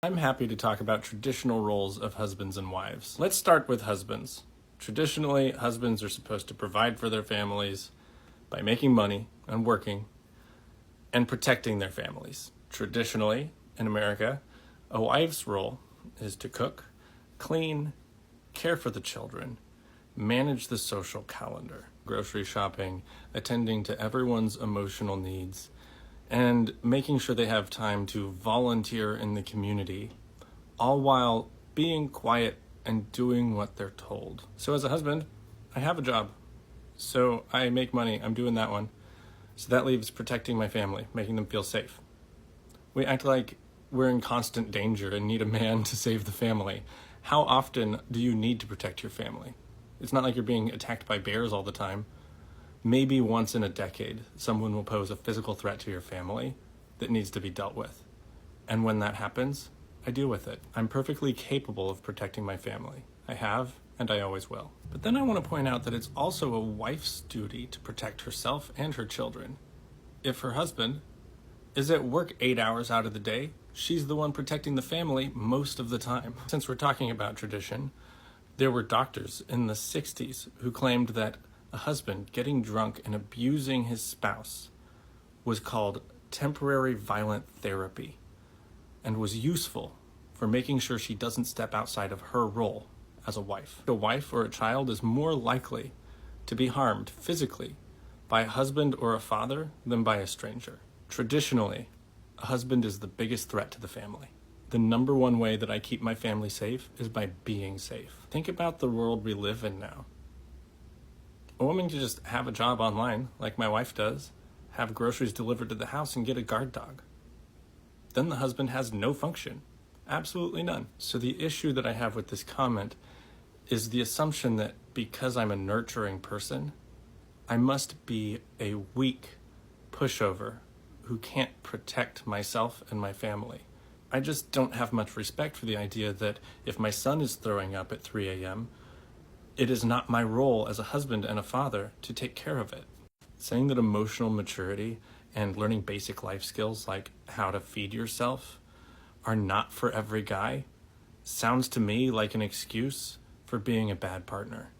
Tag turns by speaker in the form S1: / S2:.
S1: I'm happy to talk about traditional roles of husbands and wives. Let's start with husbands. Traditionally, husbands are supposed to provide for their families by making money and working and protecting their families. Traditionally, in America, a wife's role is to cook, clean, care for the children, manage the social calendar, grocery shopping, attending to everyone's emotional needs, and making sure they have time to volunteer in the community, all while being quiet and doing what they're told. So as a husband, I have a job. So I make money, I'm doing that one. So that leaves protecting my family, making them feel safe. We act like we're in constant danger and need a man to save the family. How often do you need to protect your family? It's not like you're being attacked by bears all the time. Maybe once in a decade, someone will pose a physical threat to your family that needs to be dealt with. And when that happens, I deal with it. I'm perfectly capable of protecting my family. I have, and I always will. But then I want to point out that it's also a wife's duty to protect herself and her children. If her husband is at work 8 hours out of the day, she's the one protecting the family most of the time. Since we're talking about tradition, there were doctors in the 60s who claimed that a husband getting drunk and abusing his spouse was called temporary violent therapy and was useful for making sure she doesn't step outside of her role as a wife. A wife or a child is more likely to be harmed physically by a husband or a father than by a stranger. Traditionally, a husband is the biggest threat to the family. The number one way that I keep my family safe is by being safe. Think about the world we live in now. A woman can just have a job online, like my wife does, have groceries delivered to the house, and get a guard dog. Then the husband has no function. Absolutely none. So the issue that I have with this comment is the assumption that because I'm a nurturing person, I must be a weak pushover who can't protect myself and my family. I just don't have much respect for the idea that if my son is throwing up at 3 a.m., it is not my role as a husband and a father to take care of it. Saying that emotional maturity and learning basic life skills like how to feed yourself are not for every guy sounds to me like an excuse for being a bad partner.